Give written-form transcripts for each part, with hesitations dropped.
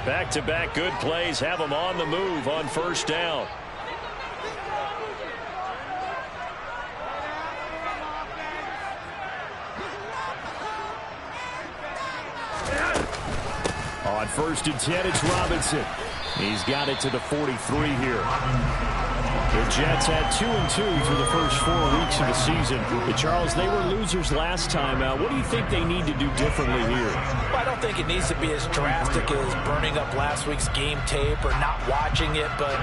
Back-to-back good plays have them on the move on first down. On 1st and 10, it's Robinson. He's got it to the 43 here. The Jets had 2-2 through the first 4 weeks of the season. Charles, they were losers last time out. What do you think they need to do differently here? Well, I don't think it needs to be as drastic as burning up last week's game tape or not watching it, but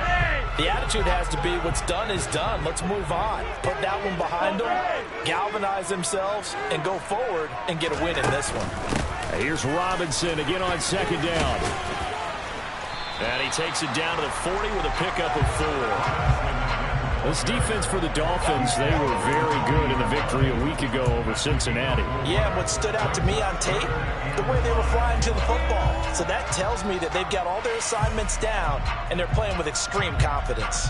the attitude has to be what's done is done. Let's move on. Put that one behind them, galvanize themselves, and go forward and get a win in this one. Here's Robinson again on 2nd down. And he takes it down to the 40 with a pickup of 4. This defense for the Dolphins, they were very good in the victory a week ago over Cincinnati. Yeah, and what stood out to me on tape, the way they were flying to the football. So that tells me that they've got all their assignments down, and they're playing with extreme confidence.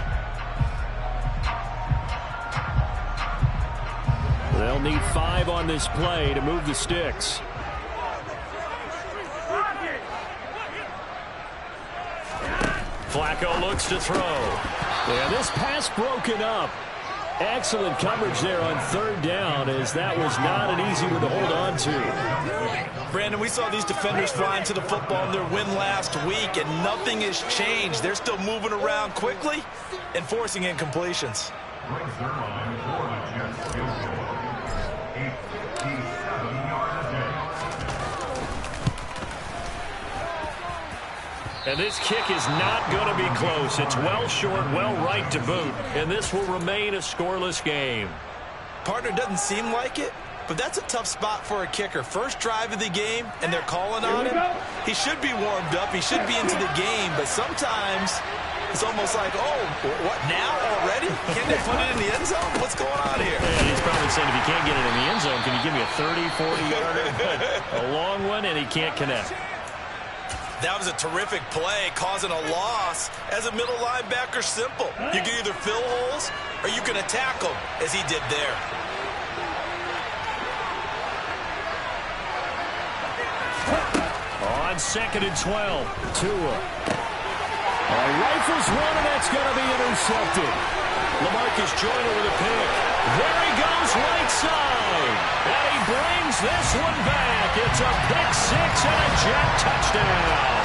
They'll need 5 on this play to move the sticks. Flacco looks to throw. And this pass broken up. Excellent coverage there on 3rd down, as that was not an easy one to hold on to. Brandon, we saw these defenders flying to the football in their win last week, and nothing has changed. They're still moving around quickly and forcing incompletions. And this kick is not going to be close. It's well short, well right to boot, and this will remain a scoreless game. Partner, doesn't seem like it, but that's a tough spot for a kicker. First drive of the game, and they're calling on him. He should be warmed up. He should be into the game, but sometimes it's almost like, oh, what, now already? Can't they put it in the end zone? What's going on here? And he's probably saying, if you can't get it in the end zone, can you give me a 30, 40-yarder? A long one, and he can't connect. That was a terrific play, causing a loss. As a middle linebacker, simple. You can either fill holes or you can attack them, as he did there. On 2nd and 12, Tua. Rifles one, and that's going to be intercepted. LaMarcus Joyner with a pick. There he goes, right side. And he brings this one back. It's a pick 6 and a Jet touchdown.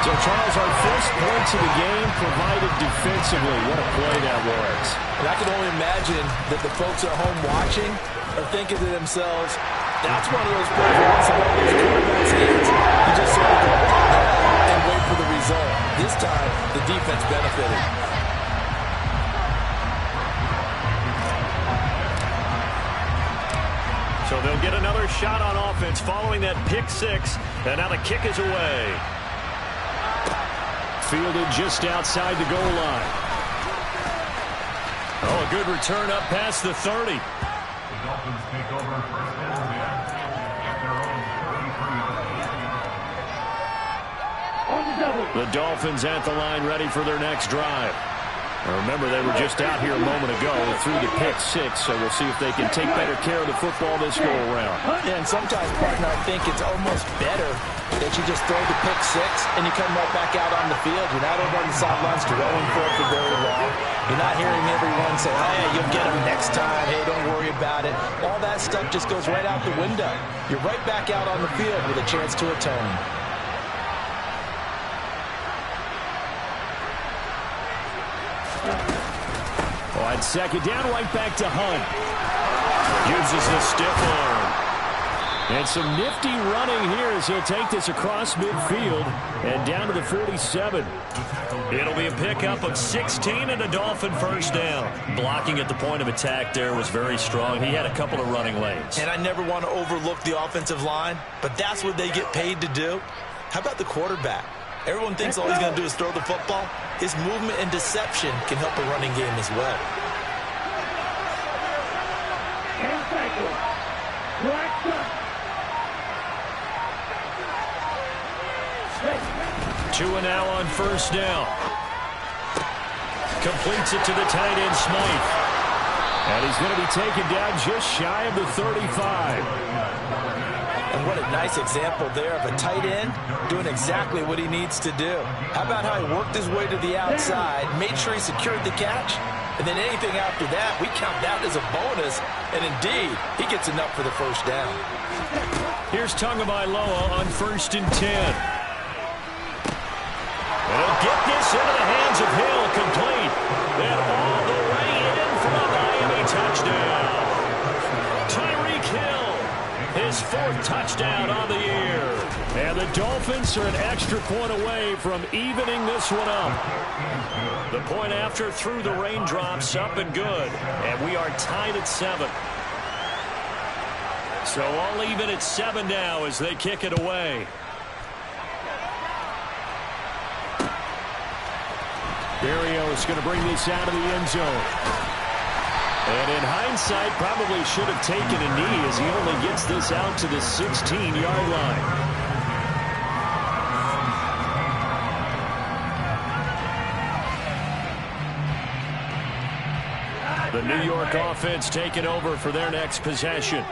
So, Charles, our first points of the game provided defensively. What a play that was. And I can only imagine that the folks at home watching are thinking to themselves, that's one of those plays where once in a while those quarterback's hands, you just sort of go and wait for the result. This time, the defense benefited. So they'll get another shot on offense following that pick 6. And now the kick is away. Fielded just outside the goal line. Oh, a good return up past the 30. The Dolphins take over first and 10 at their own 33. The Dolphins at the line, ready for their next drive. Remember, they were just out here a moment ago through the pick 6, so we'll see if they can take better care of the football this go-around. And sometimes, partner, I think it's almost better that you just throw the pick 6 and you come right back out on the field. You're not over on the sidelines throwing for it for very long. You're not hearing everyone say, oh, yeah, you'll get them next time. Hey, don't worry about it. All that stuff just goes right out the window. You're right back out on the field with a chance to atone. On 2nd down, right back to Hunt. Uses the stiff arm. And some nifty running here as he'll take this across midfield and down to the 47. It'll be a pickup of 16 and a Dolphin first down. Blocking at the point of attack there was very strong. He had a couple of running lanes. And I never want to overlook the offensive line, but that's what they get paid to do. How about the quarterback? Everyone thinks all he's going to do is throw the football. His movement and deception can help a running game as well. Tua now on first down. Completes it to the tight end, Smythe. And he's going to be taken down just shy of the 35. And what a nice example there of a tight end doing exactly what he needs to do. How about how he worked his way to the outside, made sure he secured the catch, and then anything after that, we count that as a bonus. And indeed, he gets enough for the first down. Here's Tagovailoa on 1st and 10. And he'll get this into the hands of Hill, complete. And all the way in for a Miami touchdown. Tyreek Hill, his 4th touchdown on the year. And the Dolphins are an extra point away from evening this one up. The point after through the raindrops, up and good. And we are tied at 7. So all even at 7 now as they kick it away. Berrios is going to bring this out of the end zone. And in hindsight, probably should have taken a knee as he only gets this out to the 16-yard line. The New York offense taking over for their next possession.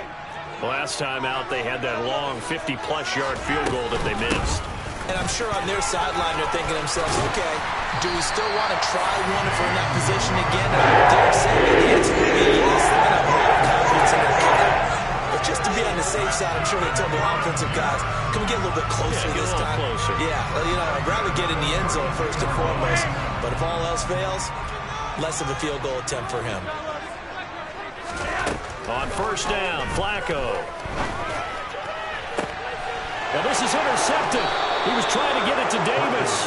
Last time out, they had that long 50-plus yard field goal that they missed. And I'm sure on their sideline they're thinking to themselves, okay, do we still want to try one if we're in that position again? Derek said the answer would be yes. They're going to have a lot of confidence in their kicker. But just to be on the safe side, I'm sure they told the offensive guys, can we get a little bit closer this time? Closer. Yeah, well, I'd rather get in the end zone first and foremost. But if all else fails, less of a field goal attempt for him. On 1st down, Flacco. Now this is intercepted. He was trying to get it to Davis.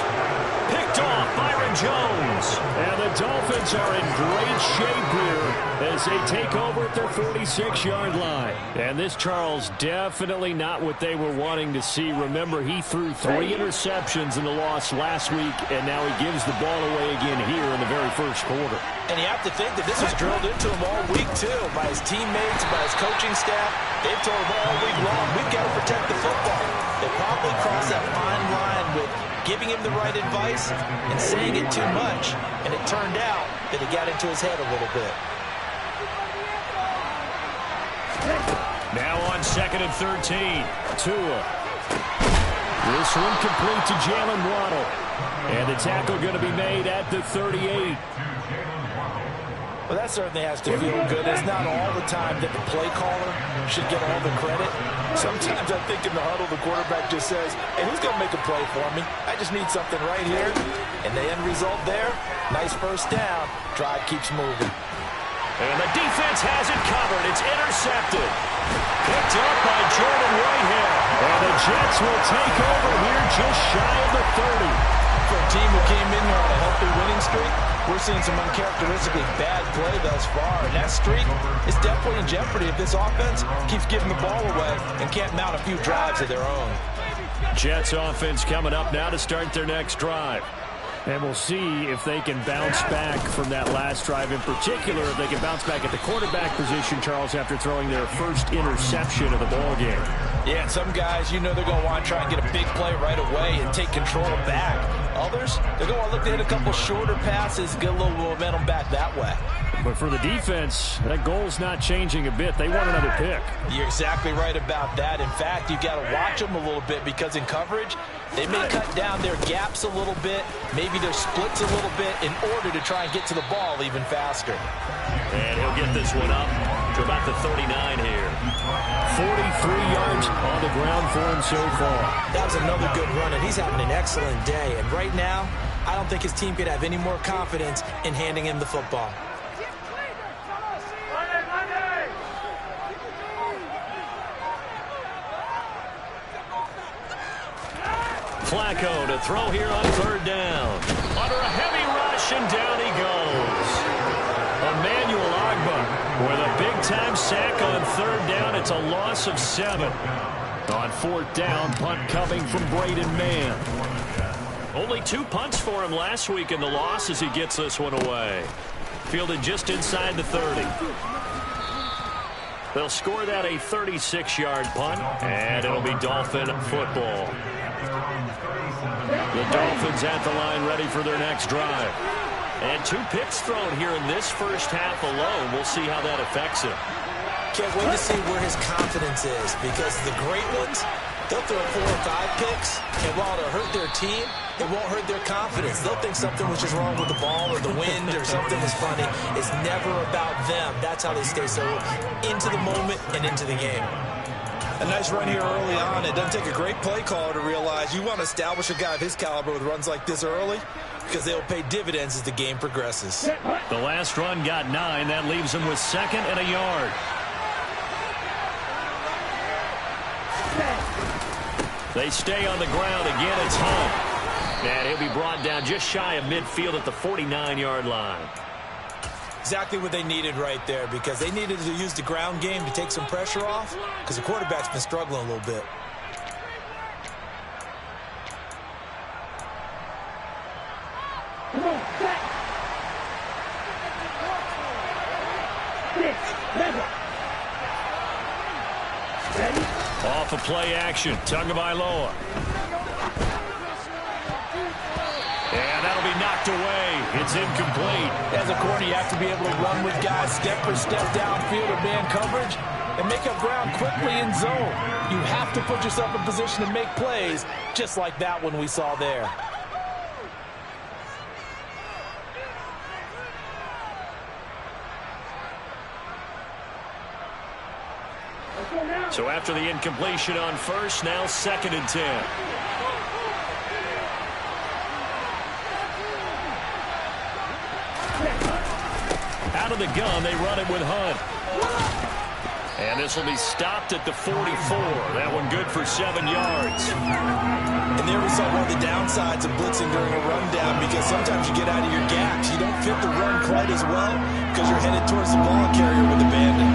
Picked off Byron Jones. And the Dolphins are in great shape here as they take over at their 46-yard line. And this, Charles, definitely not what they were wanting to see. Remember, he threw 3 interceptions in the loss last week, and now he gives the ball away again here in the very first quarter. And you have to think that this was drilled into him all week, too, by his teammates, by his coaching staff. They've told him all week long, we've got to protect the football. They probably crossed that fine line with giving him the right advice and saying it too much. And it turned out that it got into his head a little bit. Now on 2nd and 13, Tua. This one complete to Jalen Waddle. And the tackle going to be made at the 38. Well, that certainly has to feel good. It's not all the time that the play caller should get all the credit. Sometimes I think in the huddle, the quarterback just says, hey, who's going to make a play for me? I just need something right here. And the end result there, nice first down. Drive keeps moving. And the defense has it covered. It's intercepted. Picked up by Jordan Whitehead. And the Jets will take over here just shy of the 30. For a team who came in here on a healthy winning streak, we're seeing some uncharacteristically bad play thus far. And that streak is definitely in jeopardy if this offense keeps giving the ball away and can't mount a few drives of their own. Jets offense coming up now to start their next drive. And we'll see if they can bounce back from that last drive. In particular, if they can bounce back at the quarterback position, Charles, after throwing their first interception of the ball game. Yeah, and some guys, they're going to want to try and get a big play right away and take control back. Others, they're going to want to look to hit a couple shorter passes, get a little momentum back that way. But for the defense, that goal's not changing a bit. They want another pick. You're exactly right about that. In fact, you've got to watch them a little bit because in coverage, they may cut down their gaps a little bit, maybe their splits a little bit in order to try and get to the ball even faster. And he'll get this one up to about the 39 here. 43 yards on the ground for him so far. That was another good run, and he's having an excellent day. And right now, I don't think his team could have any more confidence in handing him the football. Flacco to throw here on 3rd down. Under a heavy rush, and down he goes. Emmanuel Ogbah with a big-time sack on 3rd down. It's a loss of 7. On 4th down, punt coming from Braden Mann. Only 2 punts for him last week in the loss as he gets this one away. Fielded just inside the 30. They'll score that a 36-yard punt, and it'll be Dolphin football. The Dolphins at the line ready for their next drive. And 2 picks thrown here in this first half alone. We'll see how that affects him. can't wait to see where his confidence is, because the great ones, they'll throw 4 or 5 picks, and while it'll hurt their team, it won't hurt their confidence. They'll think something was just wrong with the ball or the wind or something was funny. It's never about them. That's how they stay so into the moment and into the game. A nice run here early on. It doesn't take a great play caller to realize you want to establish a guy of his caliber with runs like this early, because they'll pay dividends as the game progresses. The last run got 9. That leaves him with 2nd and a yard. They stay on the ground again. It's Hunt. And he'll be brought down just shy of midfield at the 49-yard line. Exactly what they needed right there, because they needed to use the ground game to take some pressure off, because the quarterback's been struggling a little bit. Off of play action, Tagovailoa. And that'll be knocked away. It's incomplete. As a corner, you have to be able to run with guys step for step downfield or man coverage and make up ground quickly in zone. You have to put yourself in position to make plays, just like that one we saw there. So after the incompletion on first, now 2nd and 10. Out of the gun, they run it with Hunt. And this will be stopped at the 44. That one good for 7 yards. And there we saw one of the downsides of blitzing during a rundown, because sometimes you get out of your gaps. You don't fit the run quite as well because you're headed towards the ball carrier with a bandit.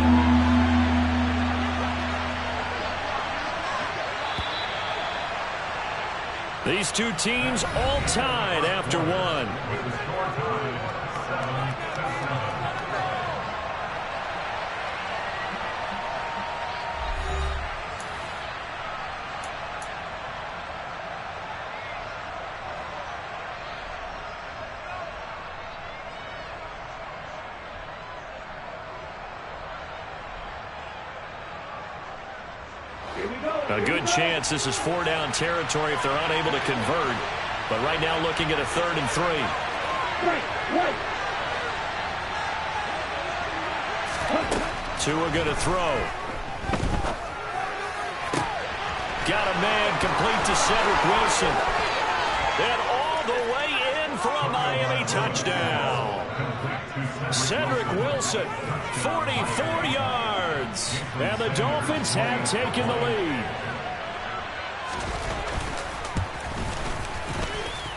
These two teams all tied after one. A good chance this is 4-down territory if they're unable to convert. But right now looking at a 3rd and 3. Tua going to throw. Got a man complete to Cedric Wilson. And all the way in for a Miami touchdown. Cedric Wilson, 44 yards. And the Dolphins have taken the lead.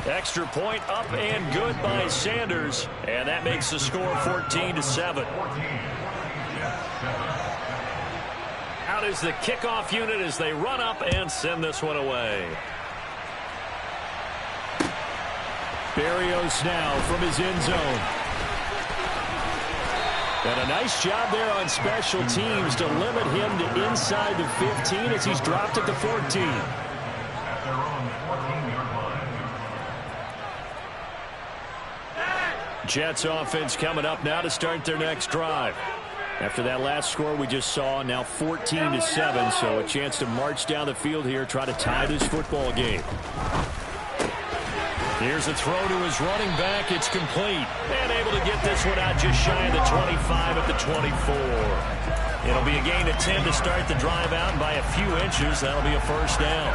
Extra point up and good by Sanders. And that makes the score 14-7. Out is the kickoff unit as they run up and send this one away. Berrios now from his end zone. And a nice job there on special teams to limit him to inside the 15 as he's dropped at the 14. Jets offense coming up now to start their next drive. After that last score we just saw, now 14-7, so a chance to march down the field here, try to tie this football game. Here's a throw to his running back. It's complete. And able to get this one out just shy of the 25 at the 24. It'll be a gain of 10 to start the drive out, and by a few inches, that'll be a first down.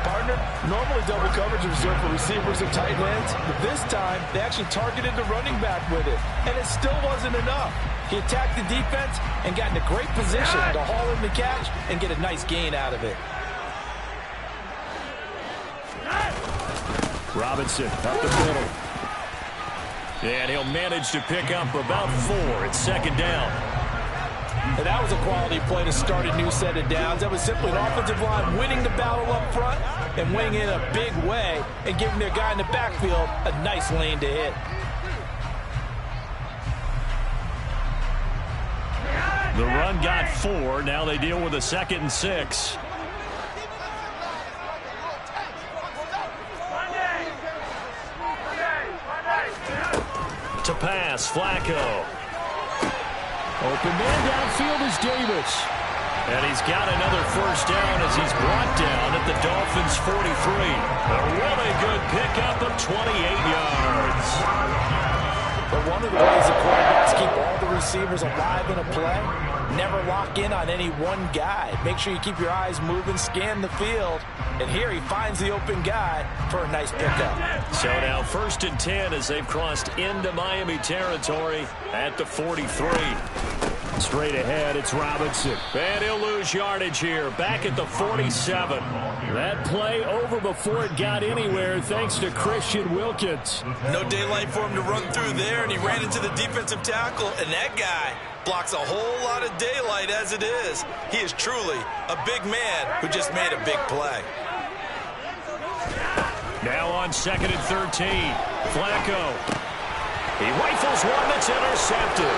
Partner, normally double coverage is reserved for receivers and tight ends, but this time they actually targeted the running back with it, and it still wasn't enough. He attacked the defense and got in a great position to haul in the catch and get a nice gain out of it. Robinson up the middle. And he'll manage to pick up about 4. It's 2nd down. And that was a quality play to start a new set of downs. That was simply an offensive line winning the battle up front and winning in a big way and giving their guy in the backfield a nice lane to hit. The run got 4. Now they deal with a 2nd and 6. To pass, Flacco. Open man downfield is Davis. And he's got another first down as he's brought down at the Dolphins' 43. A really good pickup of 28 yards. But one of the ways the quarterbacks keep all the receivers alive in a play, never lock in on any one guy. Make sure you keep your eyes moving, scan the field. And here he finds the open guy for a nice pickup. So now 1st and 10 as they've crossed into Miami territory at the 43. Straight ahead, it's Robinson. And he'll lose yardage here, back at the 47. That play over before it got anywhere thanks to Christian Wilkins. No daylight for him to run through there, and he ran into the defensive tackle, and that guy blocks a whole lot of daylight as it is. He is truly a big man who just made a big play. Now on 2nd and 13, Flacco. He rifles one that's intercepted.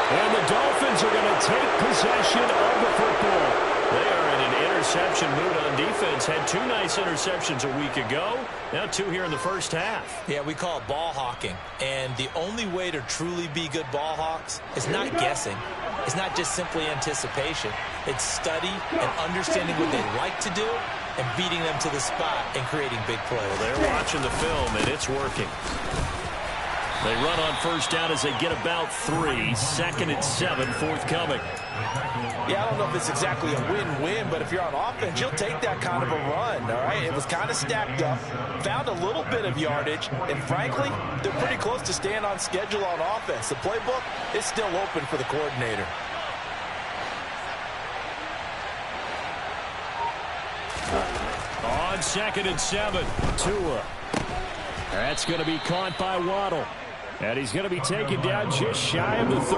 And the Dolphins are going to take possession of the football. They are in an interception mood on defense. Had 2 nice interceptions a week ago. Now 2 here in the first half. Yeah, we call it ball hawking. And the only way to truly be good ball hawks is not guessing. It's not just simply anticipation. It's study and understanding what they like to do and beating them to the spot and creating big plays. Well, they're watching the film, and it's working. They run on first down as they get about 3. 2nd and 7, forthcoming. Yeah, I don't know if it's exactly a win-win, but if you're on offense, you'll take that kind of a run, all right? It was kind of stacked up, found a little bit of yardage, and frankly, they're pretty close to staying on schedule on offense. The playbook is still open for the coordinator. On 2nd and 7, Tua. That's going to be caught by Waddle. And he's going to be taken down just shy of the 35.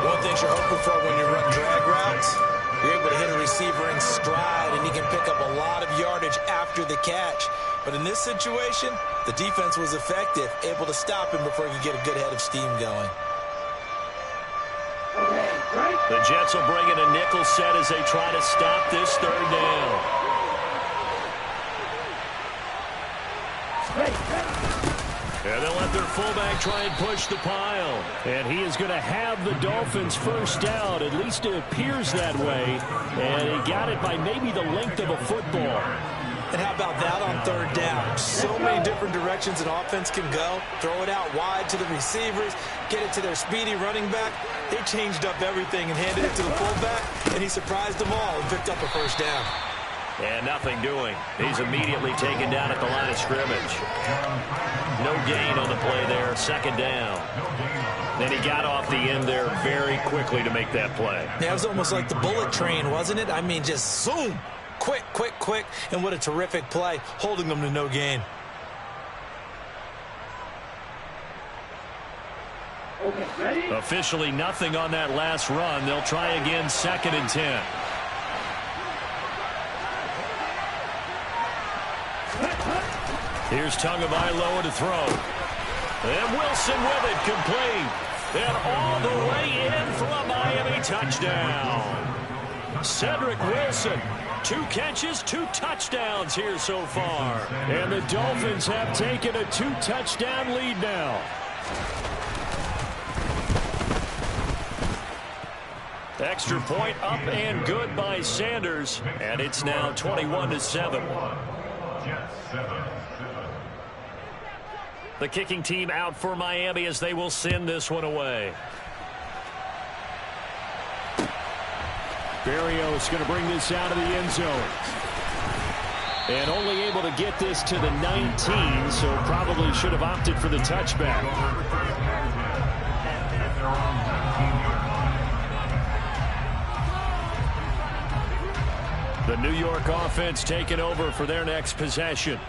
One thing you're hoping for when you run drag routes, you're able to hit a receiver in stride, and he can pick up a lot of yardage after the catch. But in this situation, the defense was effective, able to stop him before he could get a good head of steam going. The Jets will bring in a nickel set as they try to stop this 3rd down. And they'll let their fullback try and push the pile. And he is going to have the Dolphins first down. At least it appears that way. And he got it by maybe the length of a football. And how about that on 3rd down? So many different directions an offense can go. Throw it out wide to the receivers, get it to their speedy running back. They changed up everything and handed it to the fullback, and he surprised them all and picked up a first down. And nothing doing. He's immediately taken down at the line of scrimmage. No gain on the play there. 2nd down. Then he got off the end there very quickly to make that play. Yeah, it was almost like the bullet train, wasn't it? I mean, just zoom. Quick, quick, quick. And what a terrific play, holding them to no gain. Officially nothing on that last run. They'll try again 2nd and 10. Here's Tagovailoa to throw. And Wilson with it, complete. And all the way in for a Miami touchdown. Cedric Wilson, 2 catches, 2 touchdowns here so far. And the Dolphins have taken a 2-touchdown lead now. Extra point up and good by Sanders. And it's now 21-7. The kicking team out for Miami as they will send this one away. Berrios going to bring this out of the end zone. And only able to get this to the 19, so probably should have opted for the touchback. The New York offense taking over for their next possession.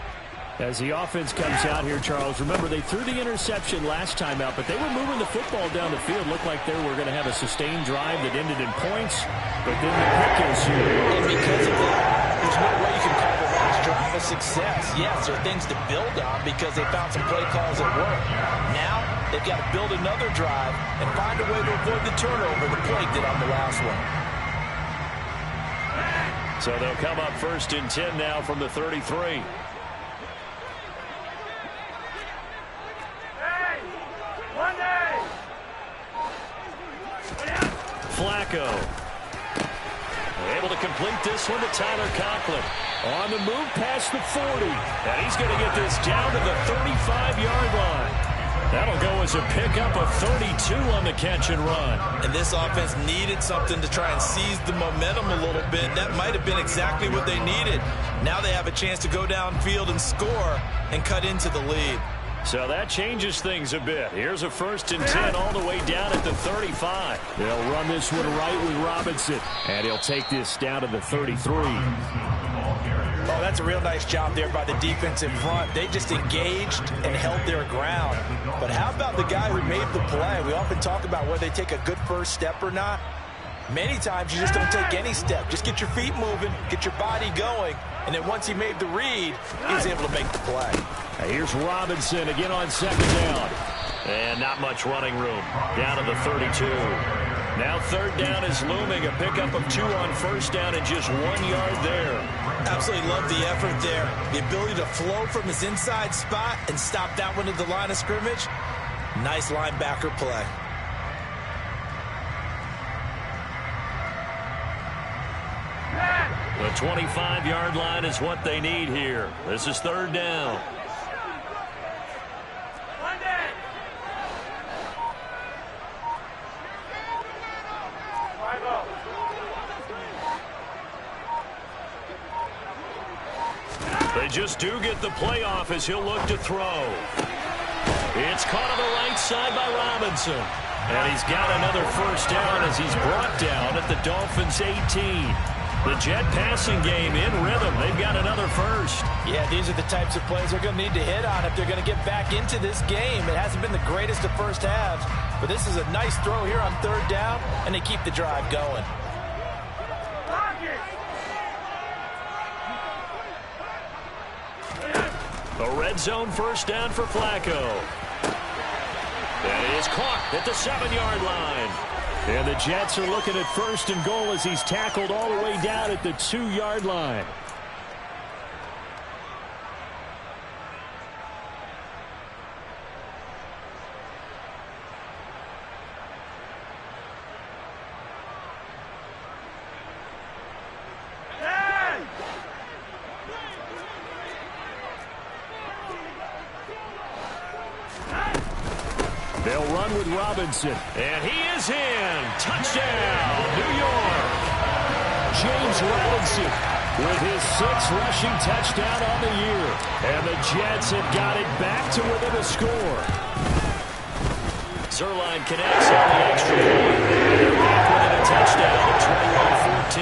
As the offense comes out here, Charles, remember they threw the interception last time out, but they were moving the football down the field. Looked like they were going to have a sustained drive that ended in points, but then the pick is here. And because of that, there's no way you can call the last drive a success. Yes, there are things to build on because they found some play calls that work. Now, they've got to build another drive and find a way to avoid the turnover the play did on the last one. So they'll come up 1st and 10 now from the 33. Flacco. Able to complete this one to Tyler Conklin. On the move past the 40. And he's going to get this down to the 35-yard line. That'll go as a pickup of 32 on the catch and run. And this offense needed something to try and seize the momentum a little bit. That might have been exactly what they needed. Now they have a chance to go downfield and score and cut into the lead. So that changes things a bit. Here's a 1st and 10 all the way down at the 35. They'll run this one right with Robinson. And he'll take this down to the 33. Oh, that's a real nice job there by the defensive front. They just engaged and held their ground. But how about the guy who made the play? We often talk about whether they take a good first step or not. Many times you just don't take any step. Just get your feet moving, get your body going, and then once he made the read, he was able to make the play. Here's Robinson again on 2nd down. And not much running room. Down to the 32. Now 3rd down is looming. A pickup of 2 on 1st down and just 1 yard there. Absolutely love the effort there. The ability to flow from his inside spot and stop that one at the line of scrimmage. Nice linebacker play. The 25-yard line is what they need here. This is 3rd down. They just do get the playoff as he'll look to throw. It's caught on the right side by Robinson. And he's got another 1st down as he's brought down at the Dolphins' 18. The Jet passing game in rhythm. They've got another 1st. Yeah, these are the types of plays they're going to need to hit on if they're going to get back into this game. It hasn't been the greatest of first halves, but this is a nice throw here on 3rd down, and they keep the drive going. A red zone 1st down for Flacco. And it is caught at the 7-yard line. And the Jets are looking at 1st and goal as he's tackled all the way down at the 2-yard line. They'll run with Robinson. And he is in. Touchdown, New York. James Robinson with his 6th rushing touchdown on the year. And the Jets have got it back to within a score. Zerline connects on the extra point. They're back within a touchdown at 21-14.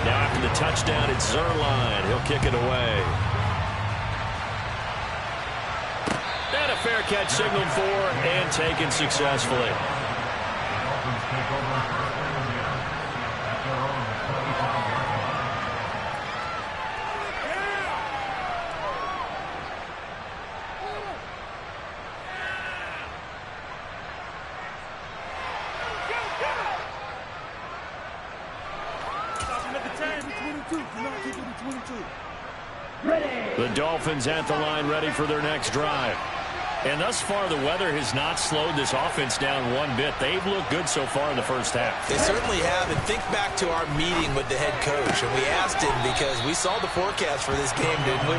Now after the touchdown, it's Zerline. He'll kick it away. And a fair catch signaled for and taken successfully. The Dolphins at the line ready for their next drive. And thus far, the weather has not slowed this offense down one bit. They've looked good so far in the first half. They certainly have. And think back to our meeting with the head coach. And we asked him because we saw the forecast for this game, didn't we?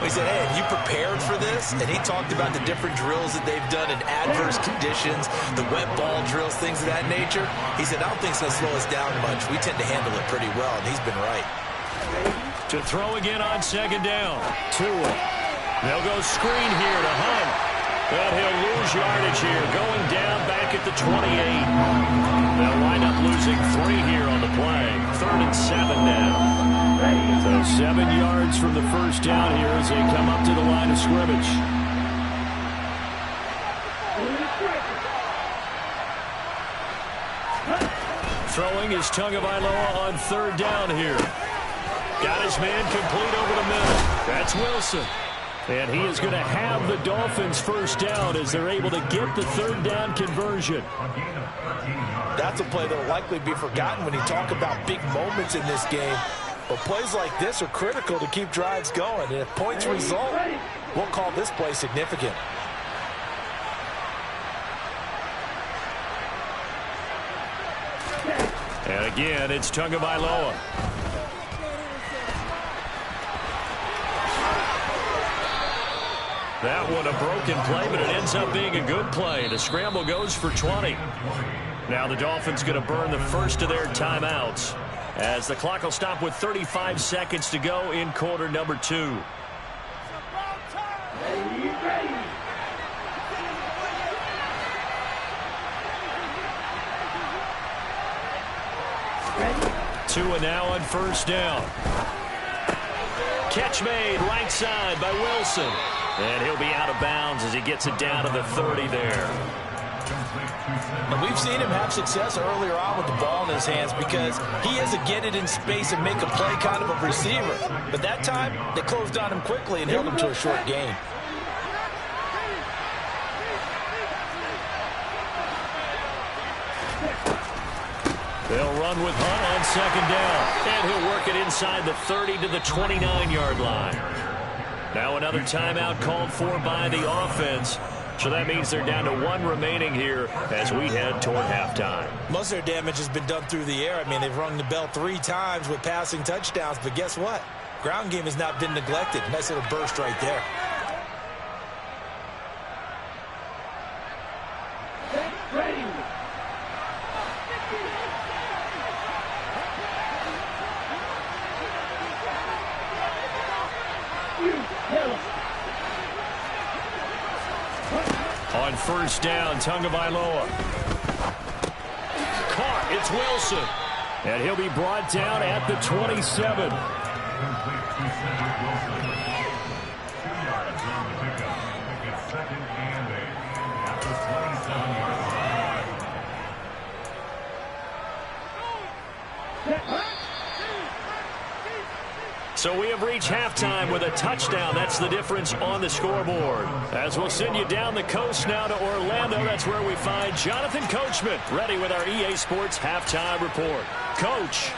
We said, hey, have you prepared for this? And he talked about the different drills that they've done in adverse conditions, the wet ball drills, things of that nature. He said, I don't think it's going to slow us down much. We tend to handle it pretty well, and he's been right. To throw again on 2nd down. Tua. They'll go screen here to Hunt. But he'll lose yardage here, going down back at the 28. They'll wind up losing 3 here on the play. 3rd and 7 now. So 7 yards from the 1st down here as they come up to the line of scrimmage. Throwing is Tagovailoa on 3rd down here. Got his man complete over the middle. That's Wilson. And he is going to have the Dolphins 1st down as they're able to get the 3rd down conversion. That's a play that will likely be forgotten when you talk about big moments in this game. But plays like this are critical to keep drives going. And if points result, we'll call this play significant. And again, it's Tagovailoa. That one a broken play, but it ends up being a good play. The scramble goes for 20. Now the Dolphins going to burn the first of their timeouts as the clock will stop with 35 seconds to go in quarter number 2. Tua now on first down. Catch made right side by Wilson. And he'll be out of bounds as he gets it down to the 30 there. And we've seen him have success earlier on with the ball in his hands because he is a get it in space and make a play kind of a receiver. But that time, they closed on him quickly and held him to a short gain. They'll run with Hunt on second down. And he'll work it inside the 30 to the 29-yard line. Now another timeout called for by the offense. So that means they're down to 1 remaining here as we head toward halftime. Most of their damage has been done through the air. I mean, they've rung the bell 3 times with passing touchdowns. But guess what? Ground game has not been neglected. Nice little burst right there. On first down, Tagovailoa. Caught, it's Wilson. And he'll be brought down at the 27. So we have reached halftime with a touchdown. That's the difference on the scoreboard. As we'll send you down the coast now to Orlando, that's where we find Jonathan Coachman, ready with our EA Sports halftime report. Coach.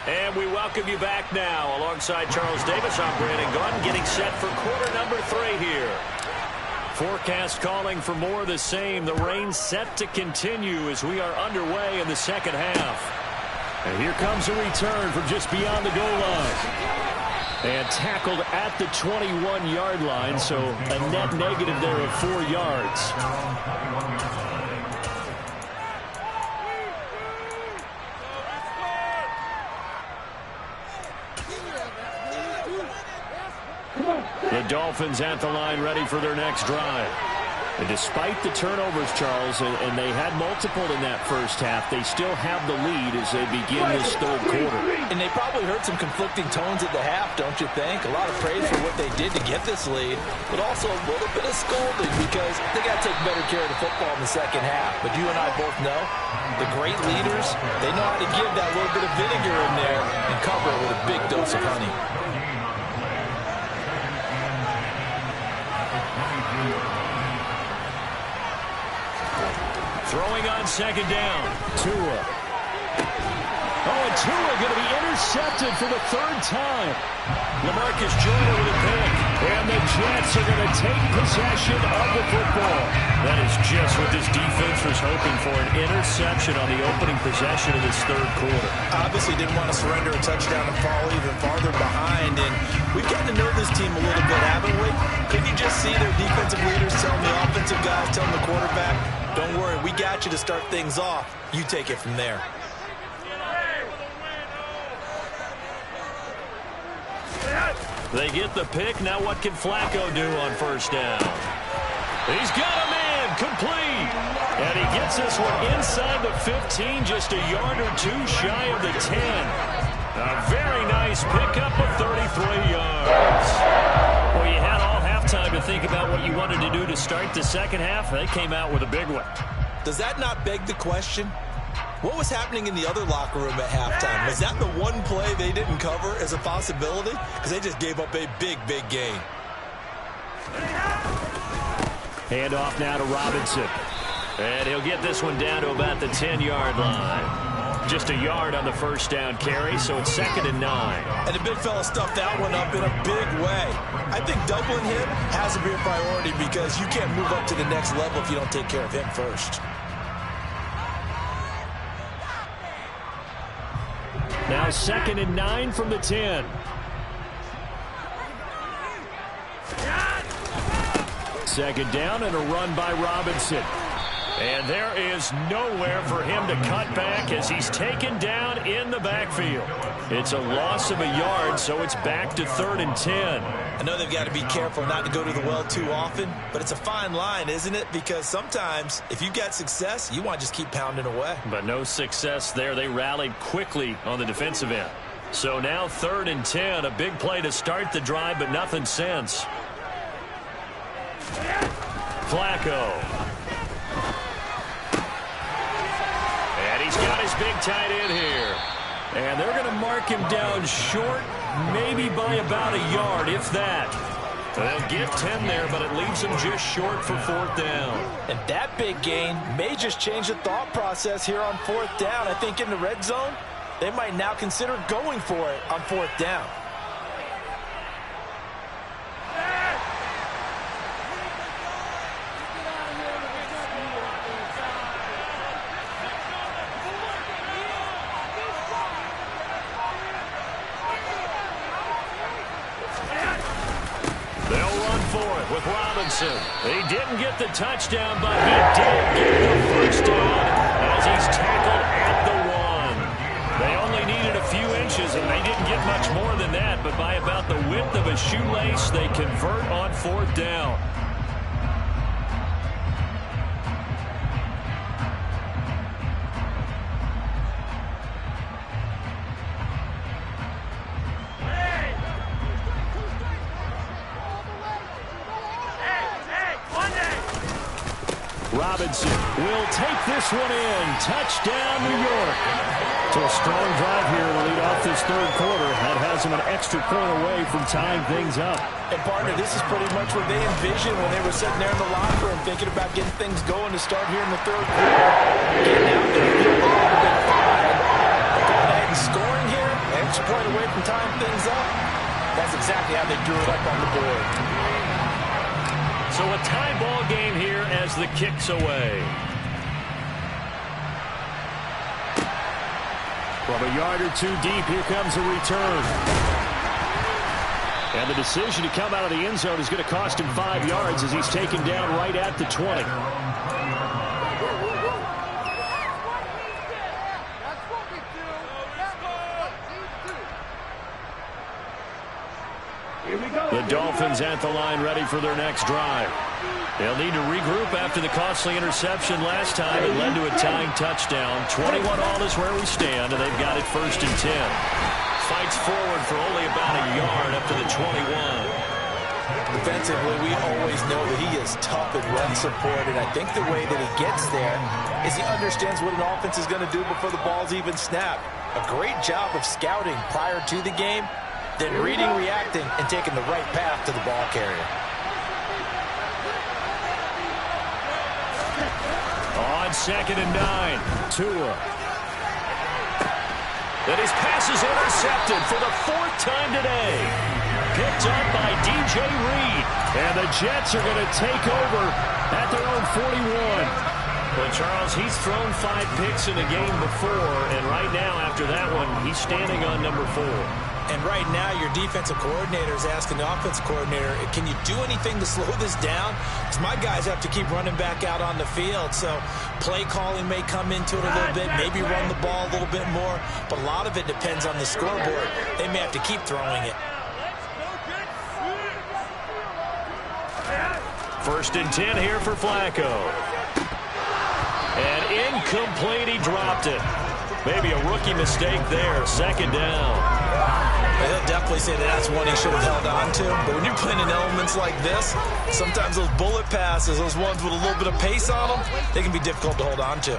And we welcome you back now. Alongside Charles Davis, I'm Brandon Gunn, getting set for quarter number 3 here. Forecast calling for more of the same. The rain set to continue as we are underway in the second half. And here comes a return from just beyond the goal line. And tackled at the 21-yard line, so a net negative there of 4 yards. The Dolphins at the line ready for their next drive. And despite the turnovers, Charles, and they had multiple in that first half, they still have the lead as they begin this third quarter. And they probably heard some conflicting tones at the half, don't you think? A lot of praise for what they did to get this lead, but also a little bit of scolding because they got to take better care of the football in the second half. But you and I both know the great leaders, they know how to give that little bit of vinegar in there and cover it with a big dose of honey. Throwing on second down. Tua. Oh, and Tua going to be intercepted for the 3rd time. LaMarcus Joyner with a pick. And the Jets are going to take possession of the football. That is just what this defense was hoping for, an interception on the opening possession of this third quarter. Obviously didn't want to surrender a touchdown and fall even farther behind. And we've gotten to know this team a little bit, haven't we? Couldn't you just see their defensive leaders telling the offensive guys, telling the quarterback, don't worry, we got you to start things off. You take it from there. They get the pick. Now what can Flacco do on first down? He's got a man complete. And he gets this one inside the 15, just a yard or 2 shy of the 10. A very nice pickup of 33 yards. Well, you had all halftime to think about what you wanted to do to start the second half. They came out with a big one. Does that not beg the question? What was happening in the other locker room at halftime? Was that the one play they didn't cover as a possibility? Because they just gave up a big, big gain. Handoff now to Robinson. And he'll get this one down to about the 10-yard line. Just a yard on the first down carry, so it's 2nd and 9. And the big fella stuffed that one up in a big way. I think doubling him has to be a priority because you can't move up to the next level if you don't take care of him first. Now 2nd and 9 from the 10. Second down and a run by Robinson. And there is nowhere for him to cut back as he's taken down in the backfield. It's a loss of a yard, so it's back to 3rd and 10. I know they've got to be careful not to go to the well too often, but it's a fine line, isn't it? Because sometimes if you've got success, you want to just keep pounding away. But no success there. They rallied quickly on the defensive end. So now 3rd and 10, a big play to start the drive, but nothing since. Flacco. And he's got his big tight end here. And they're going to mark him down short, maybe by about a yard, if that. They'll get 10 there, but it leaves him just short for 4th down. And that big gain may just change the thought process here on 4th down. I think in the red zone, they might now consider going for it on 4th down. With Robinson. He didn't get the touchdown, but he did get the first down as he's tackled at the 1. They only needed a few inches, and they didn't get much more than that, but by about the width of a shoelace, they convert on 4th down. Robinson will take this one in. Touchdown, New York. So a strong drive here to lead off this 3rd quarter. That has them an extra point away from tying things up. And, partner, this is pretty much what they envisioned when they were sitting there in the locker room thinking about getting things going to start here in the 3rd quarter. Getting out there, getting a little bit fine. Going ahead and scoring here, an extra point away from tying things up. That's exactly how they drew it up on the board. So a tie ball game here as the kick's away. From a yard or two deep, here comes a return. And the decision to come out of the end zone is going to cost him 5 yards as he's taken down right at the 20. The Dolphins at the line ready for their next drive. They'll need to regroup after the costly interception last time. It led to a tying touchdown. 21 all is where we stand, and they've got it 1st and 10. Fights forward for only about a yard up to the 21. Defensively, we always know that he is tough and run support, and I think the way that he gets there is he understands what an offense is going to do before the ball's even snapped. A great job of scouting prior to the game, then reading, reacting, and taking the right path to the ball carrier. On 2nd and 9, Tua. Then his pass is intercepted for the 4th time today. Picked up by DJ Reed. And the Jets are going to take over at their own 41. Well, Charles, he's thrown 5 picks in a game before, and right now, after that one, he's standing on number 4. And right now, your defensive coordinator is asking the offensive coordinator, can you do anything to slow this down? Because my guys have to keep running back out on the field. So play calling may come into it a little bit, maybe run the ball a little bit more. But a lot of it depends on the scoreboard. They may have to keep throwing it. 1st and 10 here for Flacco. And incomplete, he dropped it. Maybe a rookie mistake there. 2nd down. He'll definitely say that that's one he should have held on to. But when you're playing in elements like this, sometimes those bullet passes, those ones with a little bit of pace on them, they can be difficult to hold on to.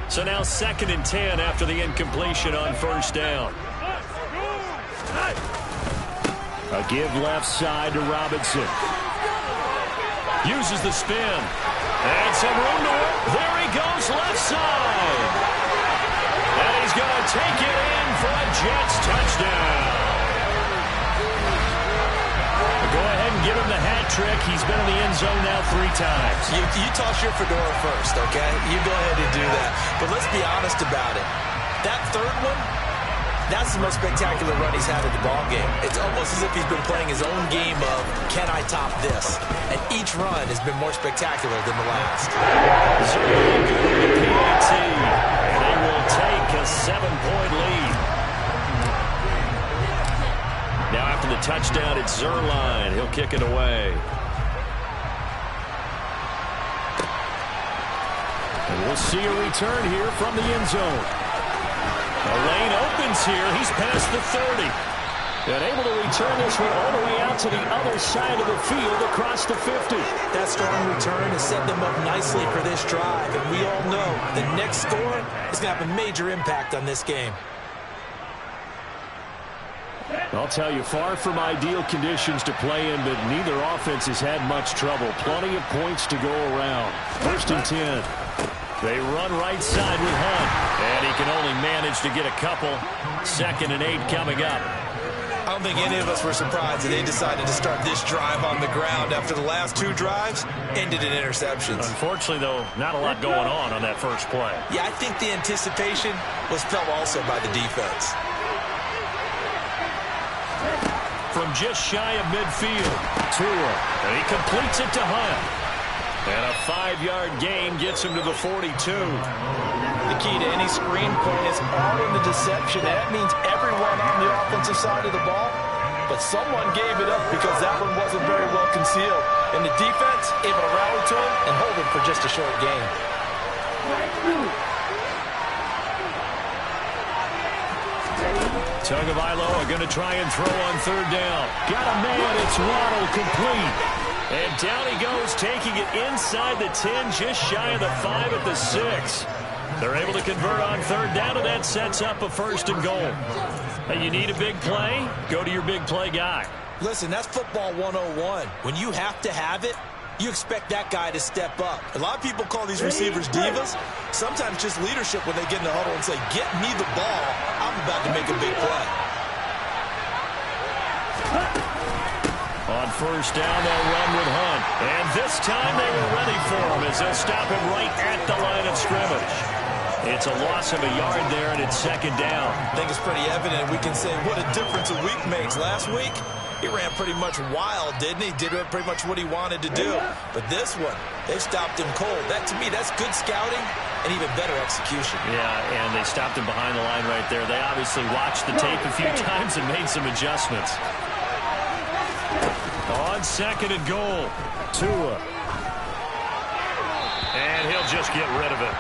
So now 2nd and 10 after the incompletion on 1st down. A give left side to Robinson. Uses the spin. And some room to work. There he goes, left side. And he's going to take it in for a Jets touchdown. Go ahead and give him the hat trick. He's been in the end zone now 3 times. You toss your fedora first, okay? You go ahead and do that. But let's be honest about it. That third one, that's the most spectacular run he's had in the ballgame. It's almost as if he's been playing his own game of, can I top this? And each run has been more spectacular than the last. And they will take a 7-point lead. Now after the touchdown, it's Zuerlein. He'll kick it away. And we'll see a return here from the end zone. The lane opens here. He's past the 30. And able to return this one all the way out to the other side of the field across the 50. That strong return has set them up nicely for this drive. And we all know the next score is going to have a major impact on this game. I'll tell you, far from ideal conditions to play in, but neither offense has had much trouble. Plenty of points to go around. 1st and 10. They run right side with Hunt, and he can only manage to get a couple. 2nd and 8 coming up. I don't think any of us were surprised that they decided to start this drive on the ground after the last 2 drives ended in interceptions. Unfortunately, though, not a lot going on that first play. Yeah, I think the anticipation was felt also by the defense. From just shy of midfield, Tua, and he completes it to Hunt. And a 5-yard gain gets him to the 42. The key to any screen play is all in the deception. That means everyone on the offensive side of the ball, but someone gave it up because that one wasn't very well concealed. And the defense able to rally to him and hold him for just a short gain. Tagovailoa going to try and throw on 3rd down. Got a man, it's Waddle, complete. And down he goes, taking it inside the 10, just shy of the 5 at the 6. They're able to convert on 3rd down, and that sets up a 1st and goal. And you need a big play? Go to your big play guy. Listen, that's football 101. When you have to have it, you expect that guy to step up. A lot of people call these receivers divas. Sometimes just leadership when they get in the huddle and say, get me the ball. I'm about to make a big play. On 1st down, they'll run with Hunt. And this time they were ready for him as they'll stop him right at the line of scrimmage. It's a loss of a yard there, and it's 2nd down. I think it's pretty evident. We can say what a difference a week makes. Last week, he ran pretty much wild, didn't he? Did pretty much what he wanted to do. But this one, they stopped him cold. That, to me, that's good scouting and even better execution. Yeah, and they stopped him behind the line right there. They obviously watched the tape a few times and made some adjustments. On 2nd and goal, Tua. And he'll just get rid of it.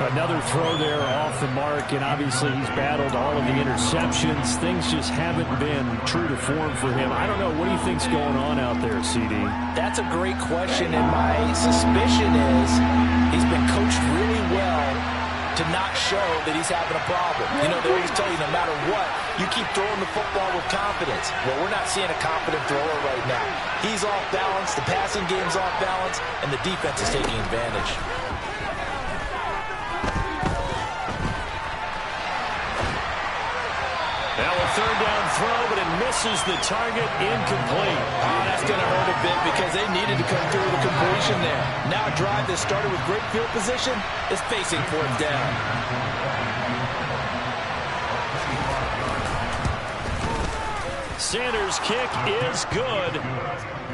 Another throw there off the mark, and obviously he's battled all of the interceptions. Things just haven't been true to form for him. I don't know. What do you think's going on out there, CD? That's a great question, and my suspicion is he's been coached really well to not show that he's having a problem. You know, they always tell you no matter what, you keep throwing the football with confidence. Well, we're not seeing a confident thrower right now. He's off balance, the passing game's off balance, and the defense is taking advantage. Now a 3rd down throw, but it misses the target, incomplete. Oh, that's going to hurt a bit because they needed to come through with a completion there. Now a drive that started with great field position is facing 4th down. Sanders' kick is good.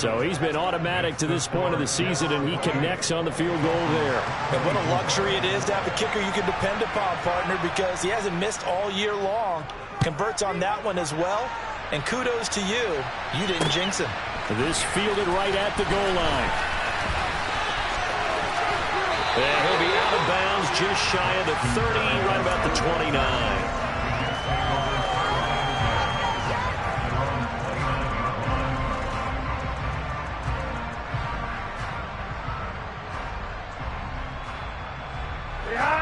So he's been automatic to this point of the season, and he connects on the field goal there. And what a luxury it is to have a kicker you can depend upon, partner, because he hasn't missed all year long. Converts on that one as well. And kudos to you. You didn't jinx him. This fielded right at the goal line. And he'll be out of bounds just shy of the 30, right about the 29.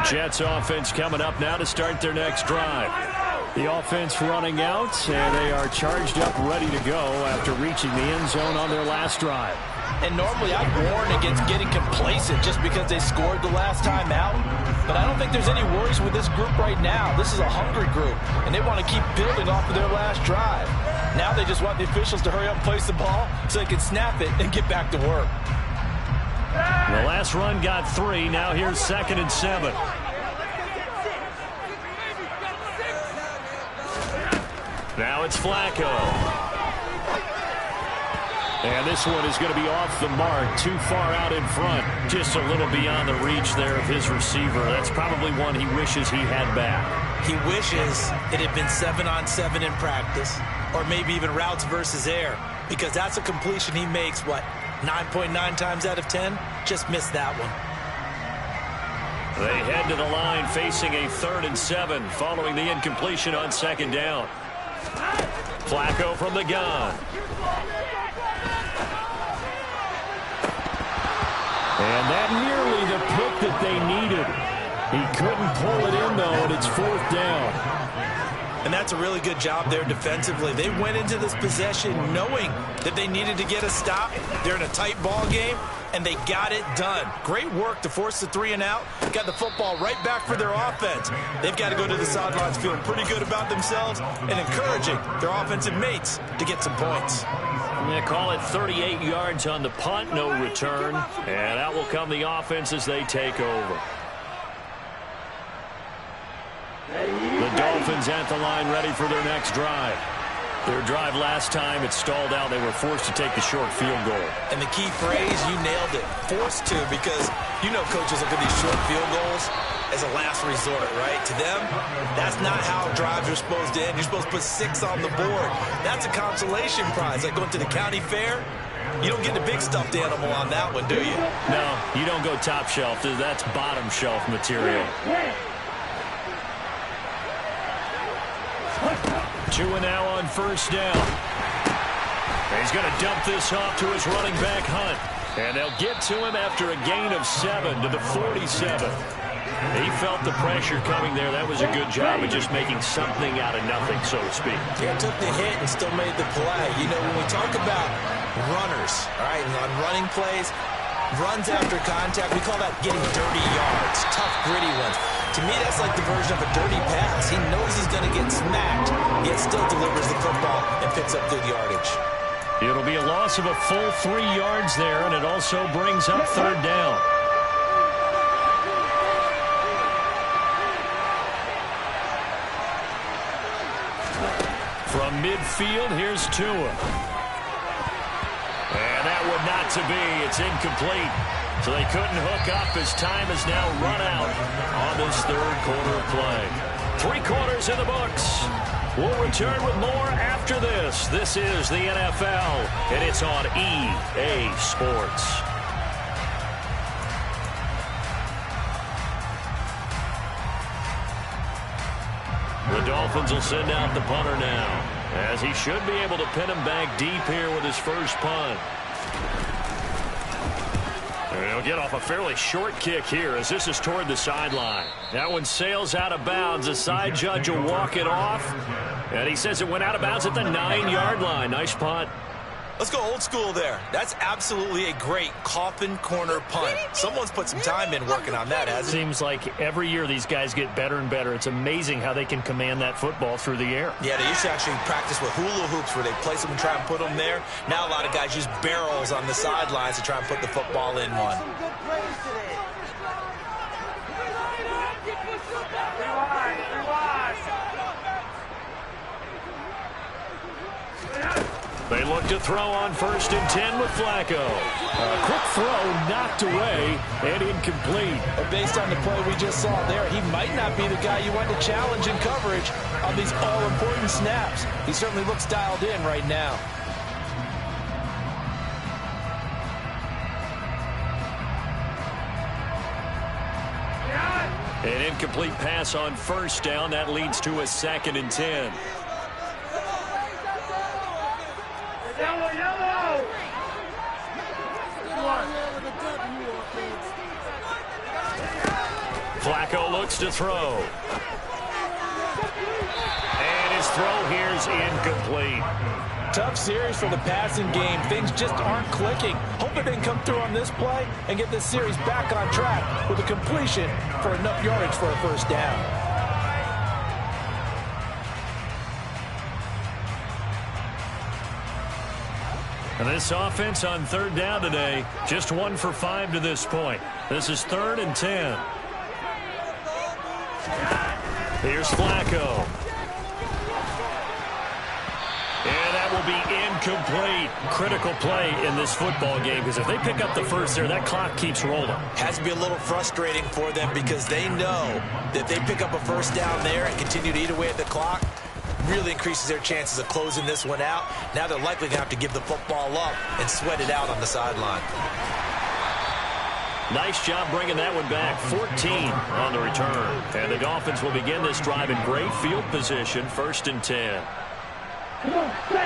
Jets offense coming up now to start their next drive. The offense running out, and they are charged up, ready to go after reaching the end zone on their last drive. And normally I'd warn against getting complacent just because they scored the last time out. But I don't think there's any worries with this group right now. This is a hungry group, and they want to keep building off of their last drive. Now they just want the officials to hurry up and place the ball so they can snap it and get back to work. The last run got 3. Now here's 2nd and 7. Now it's Flacco. And this one is going to be off the mark, too far out in front. Just a little beyond the reach there of his receiver. That's probably one he wishes he had back. He wishes it had been 7-on-7 in practice, or maybe even routes versus air, because that's a completion he makes, what, 9.9 times out of 10? Just missed that one. They head to the line facing a 3rd and 7 following the incompletion on 2nd down. Flacco from the gun. And that nearly the pick that they needed. He couldn't pull it in, though, and it's 4th down. And that's a really good job there defensively. They went into this possession knowing that they needed to get a stop. They're in a tight ball game, and they got it done. Great work to force the 3 and out. Got the football right back for their offense. They've got to go to the sidelines feeling pretty good about themselves and encouraging their offensive mates to get some points. They call it 38 yards on the punt, no return. And out will come the offense as they take over. The Dolphins at the line ready for their next drive. Their drive last time, it stalled out. They were forced to take the short field goal. And the key phrase, you nailed it, forced to, because you know coaches look at these short field goals as a last resort, right? To them, that's not how drives are supposed to end. You're supposed to put 6 on the board. That's a consolation prize, like going to the county fair. You don't get the big stuffed animal on that one, do you? No, you don't go top shelf. That's bottom shelf material. 2 and now on 1st down. He's going to dump this off to his running back, Hunt. And they'll get to him after a gain of 7 to the 47. He felt the pressure coming there. That was a good job of just making something out of nothing, so to speak. Yeah, took the hit and still made the play. You know, when we talk about runners, all right, and on running plays, runs after contact, we call that getting dirty yards, tough, gritty ones. To me, that's like the version of a dirty pass. He knows he's going to get smacked, yet still delivers the football and picks up good yardage. It'll be a loss of a full 3 yards there, and it also brings up 3rd down. From midfield, here's Tua. And that would not to be. It's incomplete. So they couldn't hook up as time has now run out on this 3rd quarter of play. 3 quarters in the books. We'll return with more after this. This is the NFL, and it's on EA Sports. The Dolphins will send out the punter now, as he should be able to pin him back deep here with his first punt. He'll get off a fairly short kick here as this is toward the sideline. That one sails out of bounds. The side judge will walk it off. And he says it went out of bounds at the 9-yard line. Nice punt. Let's go old school there. That's absolutely a great coffin corner punt. Someone's put some time in working on that, hasn't it? Seems like every year these guys get better and better. It's amazing how they can command that football through the air. Yeah, they used to actually practice with hula hoops where they place them and try and put them there. Now a lot of guys use barrels on the sidelines to try and put the football in one. They look to throw on 1st and 10 with Flacco. A quick throw knocked away and incomplete. But based on the play we just saw there, he might not be the guy you want to challenge in coverage on these all-important snaps. He certainly looks dialed in right now. An incomplete pass on 1st down. That leads to a 2nd and 10. Flacco looks to throw. is incomplete. Tough series for the passing game. Things just aren't clicking. Hope they can come through on this play and get this series back on track with a completion for enough yardage for a first down. And this offense on third down today, just 1 for 5 to this point. This is 3rd and 10. Here's Flacco. And that will be incomplete. Critical play in this football game, because if they pick up the first there, that clock keeps rolling. Has to be a little frustrating for them because they know that they pick up a first down there and continue to eat away at the clock, really increases their chances of closing this one out. Now they're likely going to have to give the football up and sweat it out on the sideline. Nice job bringing that one back. 14 on the return. And the Dolphins will begin this drive in great field position. 1st and 10.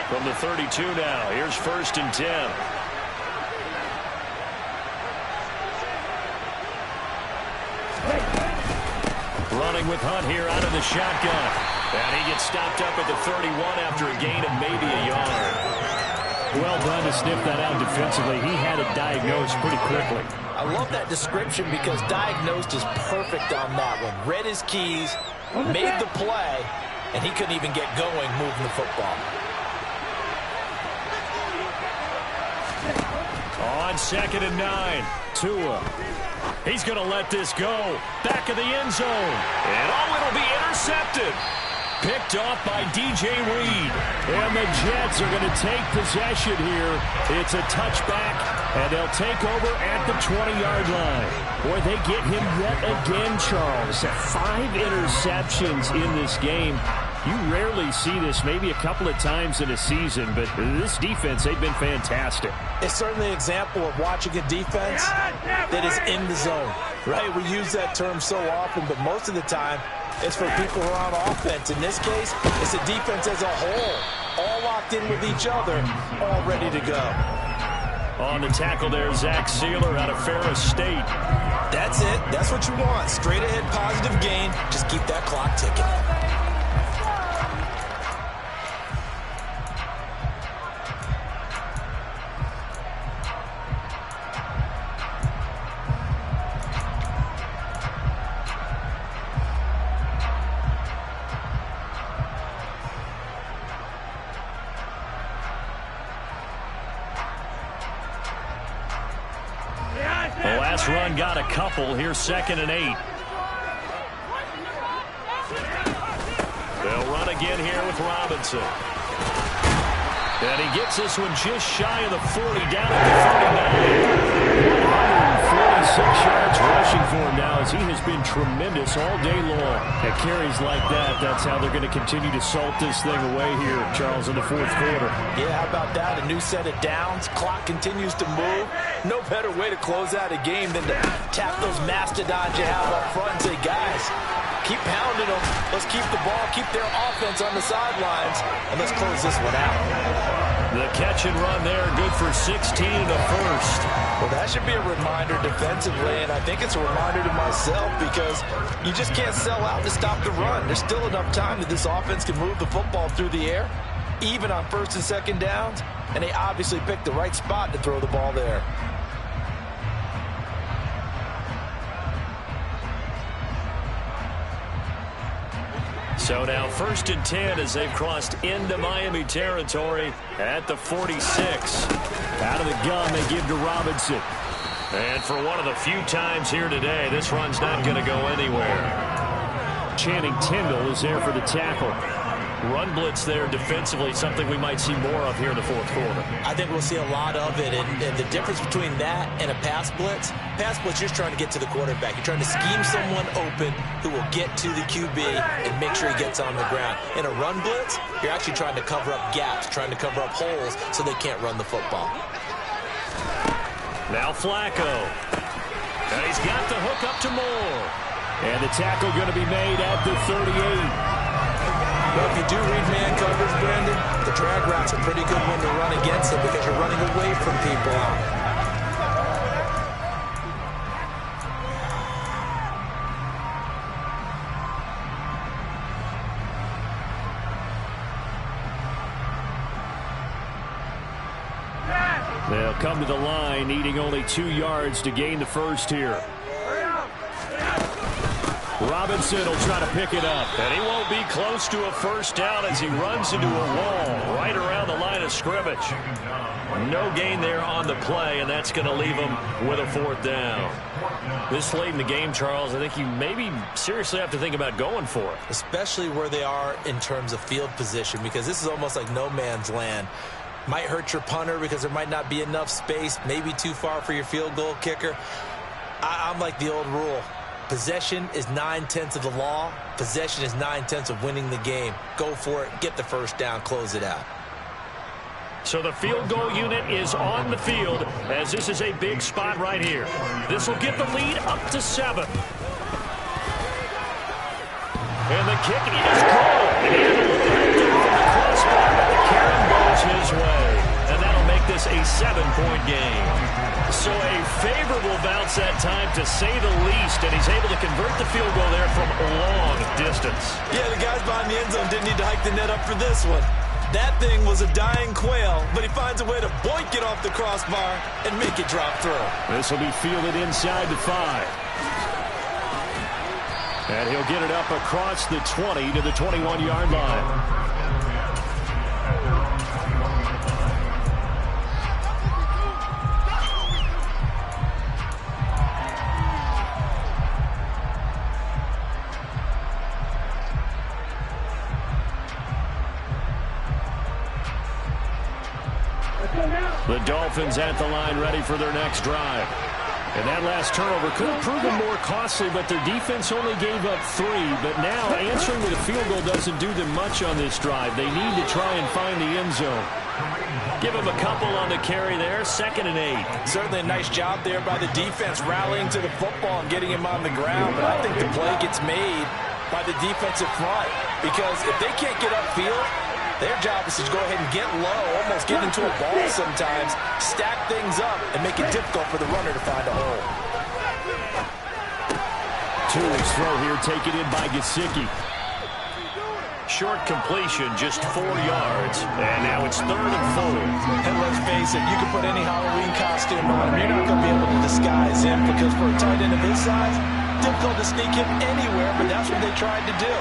From the 32 now. Here's 1st and 10. Running with Hunt here out of the shotgun. And he gets stopped up at the 31 after a gain of maybe a yard. Well done to sniff that out defensively. He had it diagnosed pretty quickly. I love that description because diagnosed is perfect on that one. Read his keys, made the play, and he couldn't even get going moving the football. On 2nd and 9, Tua. He's going to let this go. Back of the end zone. And it'll be intercepted. Picked off by DJ Reed. And the Jets are going to take possession here. It's a touchback, and they'll take over at the 20-yard line. Boy, they get him yet again, Charles. 5 interceptions in this game. You rarely see this, maybe a couple of times in a season, but this defense, they've been fantastic. It's certainly an example of watching a defense that is in the zone, right? We use that term so often, but most of the time, it's for people who are on offense. In this case, it's a defense as a whole, all locked in with each other, all ready to go. On the tackle there, Zach Sealer out of Ferris State. That's it. That's what you want. Straight ahead, positive gain. Just keep that clock ticking. The last run got a couple. Here's 2nd and 8. They'll run again here with Robinson. And he gets this one just shy of the 40, down at the 39. 146 yards rushing for him now, as he has been tremendous all day long. At carries like that, that's how they're going to continue to salt this thing away here, Charles, in the 4th quarter. Yeah, how about that? A new set of downs. Clock continues to move. No better way to close out a game than to tap those mastodons you have up front and say, guys, keep pounding them. Let's keep the ball, keep their offense on the sidelines, and let's close this one out. The catch and run there, good for 16 and a first. Well, that should be a reminder defensively, and I think it's a reminder to myself because you just can't sell out to stop the run. There's still enough time that this offense can move the football through the air, even on 1st and 2nd downs, and they obviously picked the right spot to throw the ball there. So now 1st and 10 as they've crossed into Miami territory at the 46. Out of the gun, they give to Robinson. And for one of the few times here today, this run's not going to go anywhere. Channing Tindall is there for the tackle. Run blitz there defensively, something we might see more of here in the 4th quarter. I think we'll see a lot of it, and the difference between that and a pass blitz, you're trying to get to the quarterback. You're trying to scheme someone open who will get to the QB and make sure he gets on the ground. In a run blitz, you're actually trying to cover up gaps, trying to cover up holes so they can't run the football. Now Flacco. And he's got the hook up to Moore. And the tackle going to be made at the 38. Well, if you do read man coverage, Brandon, the drag route's a pretty good one to run against it because you're running away from people. They'll come to the line, needing only 2 yards to gain the first here. Robinson will try to pick it up. And he won't be close to a first down as he runs into a wall right around the line of scrimmage. No gain there on the play, and that's going to leave him with a 4th down. This late in the game, Charles, I think you maybe seriously have to think about going for it. Especially where they are in terms of field position, because this is almost like no man's land. Might hurt your punter because there might not be enough space, maybe too far for your field goal kicker. I'm like the old rule. Possession is 9/10 of the law. Possession is 9/10 of winning the game. Go for it. Get the first down. Close it out. So the field goal unit is on the field as this is a big spot right here. This will get the lead up to 7. And the kick is good. And from the crossbar, but the carry goes his way. And that'll make this a 7-point game. So a favorable bounce that time, to say the least, and he's able to convert the field goal there from long distance. Yeah, the guys behind the end zone didn't need to hike the net up for this one. That thing was a dying quail, but he finds a way to boink it off the crossbar and make it drop through. This will be fielded inside the 5. And he'll get it up across the 20 to the 21-yard line. The Dolphins at the line, ready for their next drive. And that last turnover could have proven more costly, but their defense only gave up 3. But now answering with a field goal doesn't do them much on this drive. They need to try and find the end zone. Give them a couple on the carry there, 2nd and 8. Certainly a nice job there by the defense rallying to the football and getting him on the ground. But I think the play gets made by the defensive front, because if they can't get upfield, their job is to go ahead and get low, almost get into a ball sometimes, stack things up, and make it difficult for the runner to find a hole. Tui's throw here taken in by Gesicki. Short completion, just 4 yards, and now it's 3rd and 4. And let's face it, you can put any Halloween costume on him. You're not going to be able to disguise him, because for a tight end of his size, difficult to sneak him anywhere, but that's what they tried to do.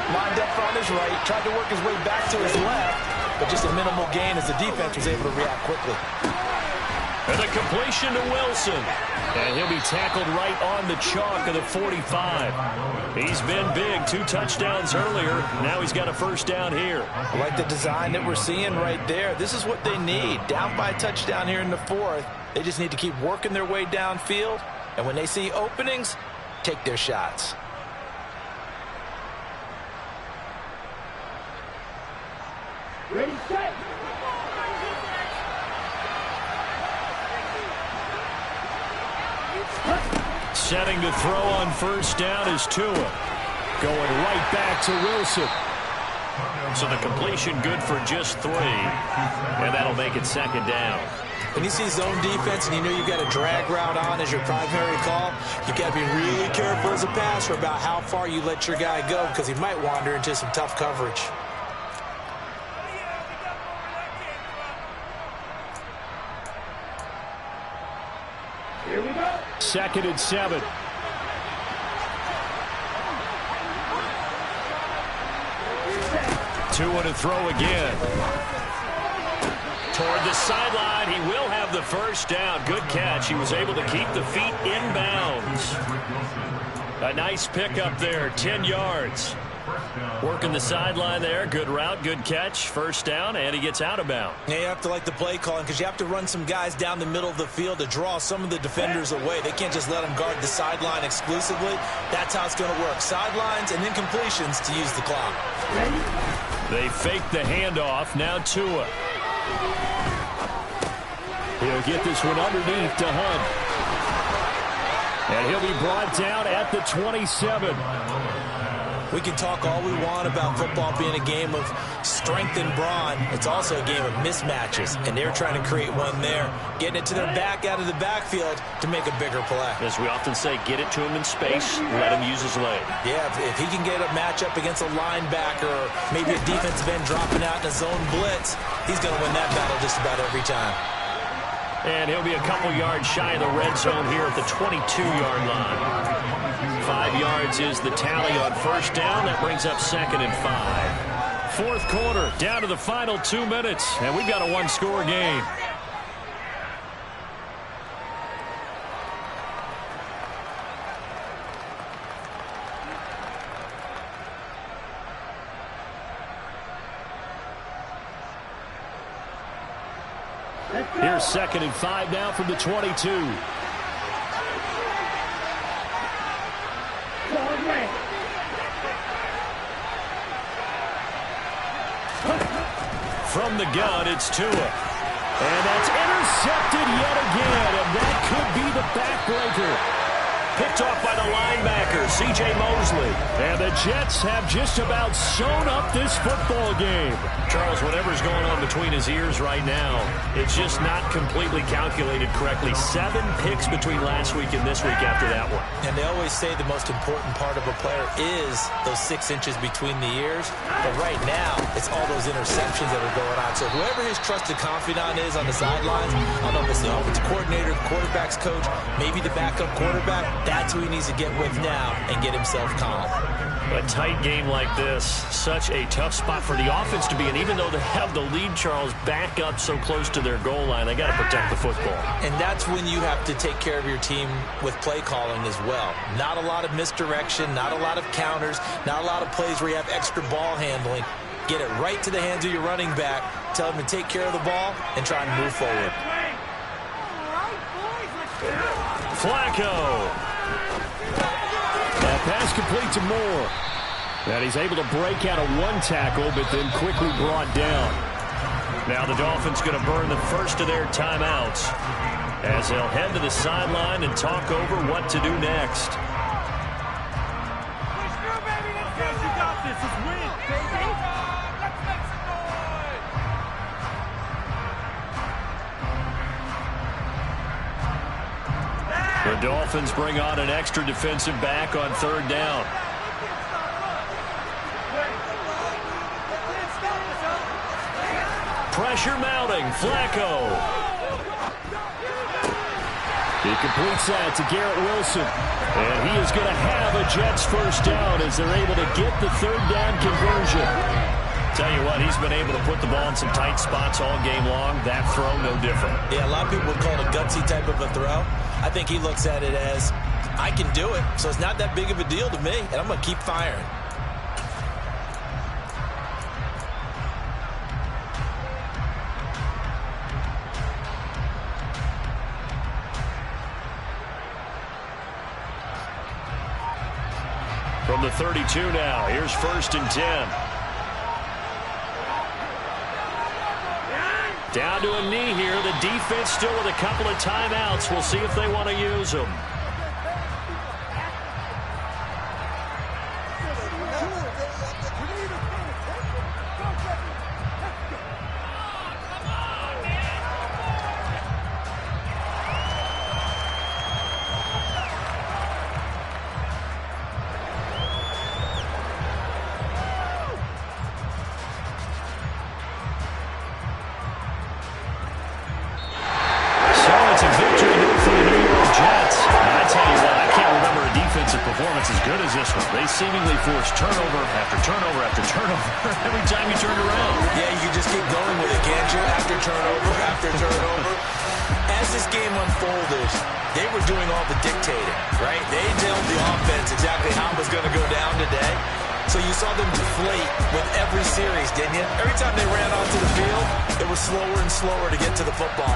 Lined up on his right, tried to work his way back to his left, but just a minimal gain as the defense was able to react quickly. And the completion to Wilson. And he'll be tackled right on the chalk of the 45. He's been big, 2 touchdowns earlier. Now he's got a first down here. I like the design that we're seeing right there. This is what they need. Down by a touchdown here in the 4th. They just need to keep working their way downfield. And when they see openings, take their shots. Ready, set. Setting to throw on first down is Tua. Going right back to Wilson. So the completion good for just 3. And that'll make it 2nd down. When you see zone defense and you know you've got a drag route on as your primary call, you've got to be really careful as a passer about how far you let your guy go, because he might wander into some tough coverage. Here we go. 2nd and 7. Tua to throw again. Toward the sideline, he will have the first down. Good catch. He was able to keep the feet in bounds. A nice pickup there, 10 yards. Working the sideline there. Good route, good catch. First down, and he gets out of bounds. Yeah, you have to like the play calling, because you have to run some guys down the middle of the field to draw some of the defenders away. They can't just let them guard the sideline exclusively. That's how it's going to work. Sidelines and then completions to use the clock. They fake the handoff. Now Tua. He'll get this one underneath to Hunt. And he'll be brought down at the 27. We can talk all we want about football being a game of strength and brawn. It's also a game of mismatches, and they're trying to create one there, getting it to their back out of the backfield to make a bigger play. As we often say, get it to him in space, let him use his leg. Yeah, if he can get a matchup against a linebacker or maybe a defensive end dropping out in a zone blitz, he's going to win that battle just about every time. And he'll be a couple yards shy of the red zone here at the 22-yard line. 5 yards is the tally on first down. That brings up 2nd and 5. Fourth quarter, down to the final 2 minutes, and we've got a one-score game. Here's 2nd and 5 now from the 22. From the gun, it's Tua. And that's intercepted yet again, and that could be the backbreaker. Picked off by the linebacker, C.J. Mosley. And the Jets have just about sewn up this football game. Charles, whatever's going on between his ears right now, it's just not completely calculated correctly. 7 picks between last week and this week after that one. And they always say the most important part of a player is those 6 inches between the ears. But right now, it's all those interceptions that are going on. So whoever his trusted confidant is on the sidelines, I don't know if it's the offensive coordinator, the quarterback's coach, maybe the backup quarterback, that's who he needs to get with now and get himself calm. A tight game like this, such a tough spot for the offense to be in. Even though they have the lead, Charles, back up so close to their goal line, they got to protect the football. And that's when you have to take care of your team with play calling as well. Not a lot of misdirection, not a lot of counters, not a lot of plays where you have extra ball handling. Get it right to the hands of your running back, tell him to take care of the ball, and try and move forward. Flacco. That pass complete to Moore. And he's able to break out of 1 tackle, but then quickly brought down. Now the Dolphins going to burn the first of their timeouts as they'll head to the sideline and talk over what to do next. The Dolphins bring on an extra defensive back on 3rd down. Pressure mounting. Flacco. He completes that to Garrett Wilson. And he is going to have a Jets first down as they're able to get the 3rd down conversion. Tell you what, he's been able to put the ball in some tight spots all game long. That throw, no different. Yeah, a lot of people would call it a gutsy type of a throw. I think he looks at it as, I can do it, so it's not that big of a deal to me, and I'm going to keep firing. From the 32 now, here's 1st and 10. Down to a knee here. The defense still with a couple of timeouts. We'll see if they want to use them. As good as this one. They seemingly force turnover after turnover after turnover every time you turn around. Yeah, you just keep going with it, can't you? After turnover. As this game unfolded, they were doing all the dictating, right? They told the offense exactly how it was going to go down today. So you saw them deflate with every series, didn't you? Every time they ran onto the field, it was slower and slower to get to the football.